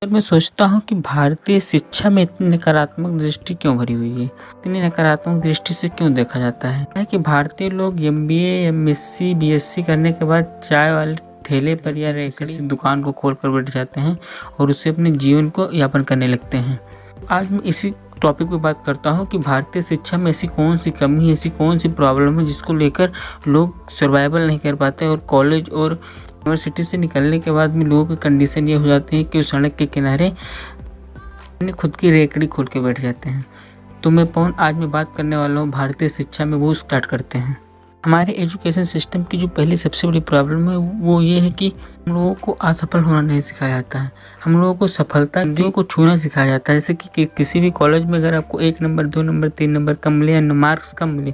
मैं सोचता हूँ कि भारतीय शिक्षा में इतनी नकारात्मक दृष्टि क्यों भरी हुई है, इतनी नकारात्मक दृष्टि से क्यों देखा जाता है कि भारतीय लोग MBA MSc BSc करने के बाद चाय वाले ठेले पर या किसी दुकान को खोल कर बैठ जाते हैं और उससे अपने जीवन को यापन करने लगते हैं। आज मैं इसी टॉपिक पे बात करता हूँ कि भारतीय शिक्षा में ऐसी कौन सी कमी, ऐसी कौन सी प्रॉब्लम है जिसको लेकर लोग सर्वाइवल नहीं कर पाते और कॉलेज और यूनिवर्सिटी से निकलने के बाद में लोगों की कंडीशन ये हो जाती है कि वो सड़क के किनारे अपनी खुद की रेकड़ी खोल के बैठ जाते हैं। तो मैं पवन आज मैं बात करने वाला हूँ भारतीय शिक्षा में। वो स्टार्ट करते हैं। हमारे एजुकेशन सिस्टम की जो पहली सबसे बड़ी प्रॉब्लम है वो ये है कि हम लोगों को असफल होना नहीं सिखाया जाता है, हम लोगों को सफलता को छूना सिखाया जाता है। जैसे कि किसी भी कॉलेज में अगर आपको 1 नंबर 2 नंबर 3 नंबर कम मिले या मार्क्स कम मिले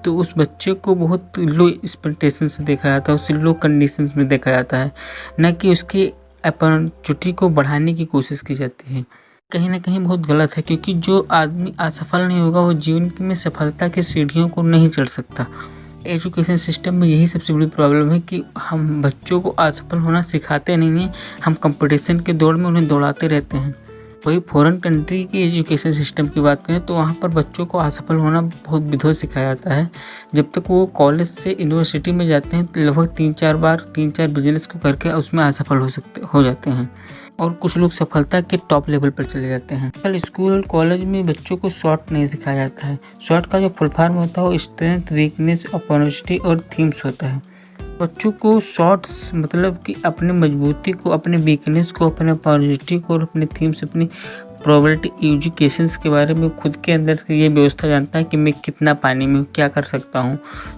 तो उस बच्चे को बहुत लो एक्सपेक्टेशन से देखा जाता है, उसे लो कंडीशंस में देखा जाता है, न कि उसकी अपॉर्चुनिटी को बढ़ाने की कोशिश की जाती है। कहीं ना कहीं बहुत गलत है, क्योंकि जो आदमी असफल नहीं होगा वो जीवन में सफलता की सीढ़ियों को नहीं चढ़ सकता। एजुकेशन सिस्टम में यही सबसे बड़ी प्रॉब्लम है कि हम बच्चों को असफल होना सिखाते नहीं हैं, हम कंपटीशन के दौड़ में उन्हें दौड़ाते रहते हैं। वही फॉरेन कंट्री की एजुकेशन सिस्टम की बात करें तो वहाँ पर बच्चों को असफल होना बहुत विधो सिखाया जाता है। जब तक वो कॉलेज से यूनिवर्सिटी में जाते हैं तो लगभग 3-4 बिजनेस को करके उसमें असफल हो जाते हैं और कुछ लोग सफलता के टॉप लेवल पर चले जाते हैं। कल स्कूल और कॉलेज में बच्चों को शॉर्ट नहीं सिखाया जाता है। शॉर्ट का जो फुल फॉर्म होता है वो स्ट्रेंथ, वीकनेस, अपॉर्चुनिटी और थीम्स होता है। बच्चों को शॉर्ट्स मतलब कि अपने मजबूती को, अपने वीकनेस को, अपने अपॉर्चुनिटी को और अपने थीम्स, अपनी प्रोबेबिलिटी एजुकेशंस के बारे में खुद के अंदर ये व्यवस्था जानता है कि मैं कितना पानी में क्या कर सकता हूँ,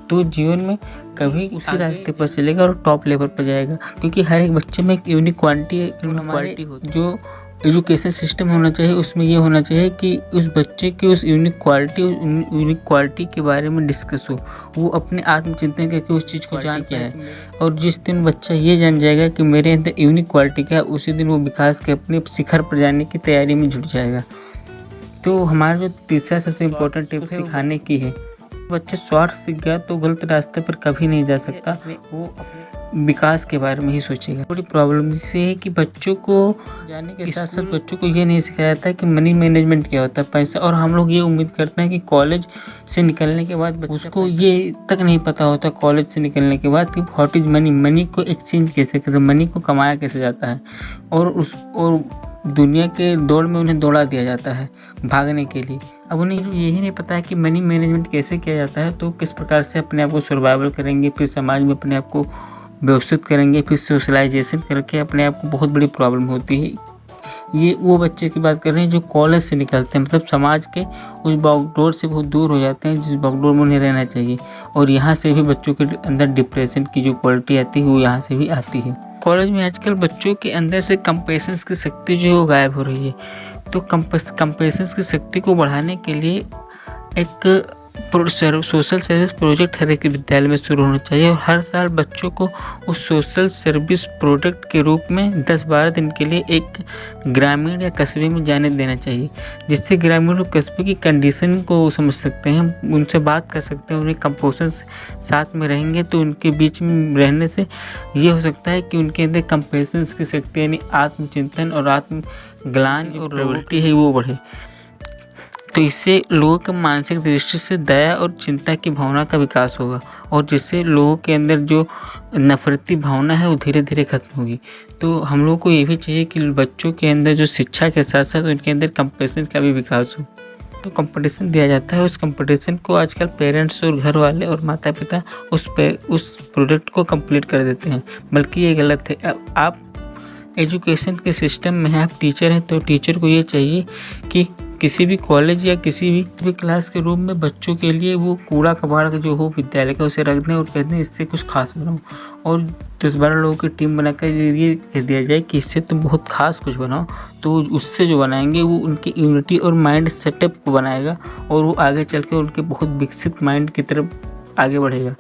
तो जीवन में कभी उसी रास्ते पर चलेगा और टॉप लेवल पर जाएगा। क्योंकि हर एक बच्चे में एक यूनिक क्वालिटी होती है। जो एजुकेशन सिस्टम होना चाहिए उसमें ये होना चाहिए कि उस बच्चे की उस यूनिक क्वालिटी के बारे में डिस्कस हो, वो अपने आत्मचिंतन करके उस चीज़ को जान क्या है। और जिस दिन बच्चा ये जान जाएगा कि मेरे अंदर यूनिक क्वालिटी क्या है, उसी दिन वो विकास के अपने शिखर पर जाने की तैयारी में जुट जाएगा। तो हमारा जो तीसरा सबसे इम्पोर्टेंट टिप सिखाने की है, बच्चे शॉर्ट सीख गया तो गलत रास्ते पर कभी नहीं जा सकता, वो विकास के बारे में ही सोचेगा। बड़ी प्रॉब्लम इससे है कि बच्चों को जाने के साथ साथ बच्चों को ये नहीं सिखाया जाता है कि मनी मैनेजमेंट क्या होता है, पैसा। और हम लोग ये उम्मीद करते हैं कि कॉलेज से निकलने के बाद उसको ये तक नहीं पता होता कॉलेज से निकलने के बाद कि व्हाट इज मनी, मनी को एक्सचेंज कैसे करते, मनी को कमाया कैसे जाता है। और दुनिया के दौड़ में उन्हें दौड़ा दिया जाता है भागने के लिए। अब उन्हें यही नहीं पता है कि मनी मैनेजमेंट कैसे किया जाता है, तो किस प्रकार से अपने आप को सर्वाइवल करेंगे, फिर समाज में अपने आप को व्यवस्थित करेंगे, फिर सोशलाइजेशन करके अपने आप को बहुत बड़ी प्रॉब्लम होती है। ये वो बच्चे की बात कर रहे हैं जो कॉलेज से निकलते हैं, मतलब समाज के उस बागडोर से बहुत दूर हो जाते हैं जिस बागडोर में उन्हें रहना चाहिए। और यहाँ से भी बच्चों के अंदर डिप्रेशन की जो क्वालिटी आती है वो यहाँ से भी आती है। कॉलेज में आजकल बच्चों के अंदर से कंपेशंस की शक्ति जो है वो गायब हो रही है। तो कंपेशंस की शक्ति को बढ़ाने के लिए एक सोशल सर्विस प्रोजेक्ट हर एक विद्यालय में शुरू होना चाहिए और हर साल बच्चों को उस सोशल सर्विस प्रोजेक्ट के रूप में 10-12 दिन के लिए एक ग्रामीण या कस्बे में जाने देना चाहिए, जिससे ग्रामीण और कस्बे की कंडीशन को समझ सकते हैं, उनसे बात कर सकते हैं। उन्हें कंपोजिशन साथ में रहेंगे तो उनके बीच में रहने से ये हो सकता है कि उनके अंदर कंपेशन की शक्ति यानी आत्मचिंतन और आत्मज्ञान और प्रवृत्ति है वो बढ़े। तो इससे लोगों के मानसिक दृष्टि से दया और चिंता की भावना का विकास होगा और जिससे लोगों के अंदर जो नफरती भावना है वो धीरे धीरे खत्म होगी। तो हम लोगों को ये भी चाहिए कि बच्चों के अंदर जो शिक्षा के साथ साथ उनके अंदर कंपटीशन का भी विकास हो। तो कंपटीशन दिया जाता है, उस कंपटीशन को आजकल पेरेंट्स और घर वाले और माता पिता उस प्रोजेक्ट को कंप्लीट कर देते हैं, बल्कि ये गलत है। आप एजुकेशन के सिस्टम में आप टीचर हैं तो टीचर को ये चाहिए कि किसी भी कॉलेज या किसी भी क्लास के रूम में बच्चों के लिए वो कूड़ा कबाड़ जो हो विद्यालय का उसे रख दें और कहते हैं इससे कुछ खास बनाओ, और 10-12 लोगों की टीम बनाकर ये कह दिया जाए कि इससे तुम बहुत खास कुछ बनाओ, तो उससे जो बनाएंगे वो उनकी यूनिटी और माइंड सेटअप को बनाएगा और वो आगे चल के उनके बहुत विकसित माइंड की तरफ आगे बढ़ेगा।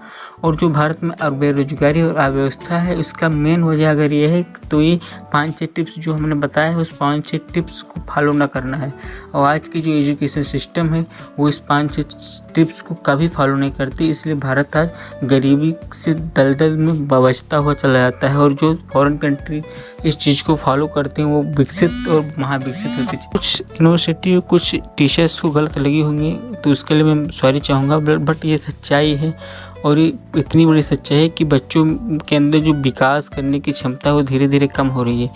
और जो भारत में बेरोजगारी और अव्यवस्था है उसका मेन वजह अगर ये है तो ये 5-6 टिप्स जो हमने बताया है उस 5-6 टिप्स को फॉलो ना करना है। और आज की जो एजुकेशन सिस्टम है वो इस 5-6 टिप्स को कभी फॉलो नहीं करती, इसलिए भारत आज गरीबी से दलदल में बवजता हुआ चला जाता है। और जो फॉरेन कंट्री इस चीज़ को फॉलो करते हैं वो विकसित और महाविकसित होती है। कुछ यूनिवर्सिटी कुछ टीचर्स को गलत लगी होंगी तो उसके लिए मैं सॉरी चाहूँगा, बट ये सच्चाई है और ये इतनी बड़ी सच्चाई है कि बच्चों के अंदर जो विकास करने की क्षमता है वो धीरे धीरे कम हो रही है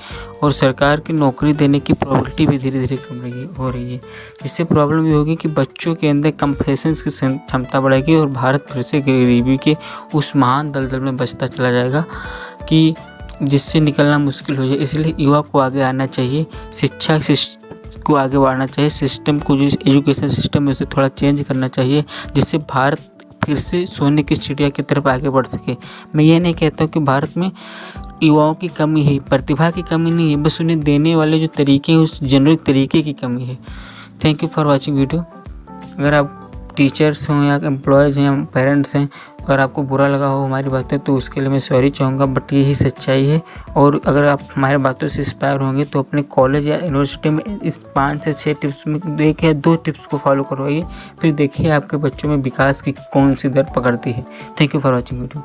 और सरकार की नौकरी देने की प्रोबेबिलिटी भी धीरे धीरे कम हो रही है। इससे प्रॉब्लम ये होगी कि बच्चों के अंदर कंपेरिजन की क्षमता बढ़ेगी और भारत फिर से गरीबी के उस महान दलदल में बचता चला जाएगा कि जिससे निकलना मुश्किल हो जाए। इसलिए युवा को आगे आना चाहिए, शिक्षा को आगे बढ़ाना चाहिए, सिस्टम को जो एजुकेशन सिस्टम है उसे थोड़ा चेंज करना चाहिए जिससे भारत फिर से सोने की चिड़िया की तरफ आगे बढ़ सके। मैं ये नहीं कहता हूँ कि भारत में युवाओं की कमी है, प्रतिभा की कमी नहीं है, बस उन्हें देने वाले जो तरीके हैं उस जेनरिक तरीके की कमी है। Thank you for watching video. अगर आप टीचर्स हों या एम्प्लॉयज़ हैं या पेरेंट्स हैं, अगर आपको बुरा लगा हो हमारी बातें तो उसके लिए मैं सॉरी चाहूँगा, बट यही सच्चाई है। और अगर आप हमारी बातों से इंस्पायर होंगे तो अपने कॉलेज या यूनिवर्सिटी में इस 5 से 6 टिप्स में 1 या 2 टिप्स को फॉलो करवाइए, फिर देखिए आपके बच्चों में विकास की कौन सी दर पकड़ती है। Thank you for watching video.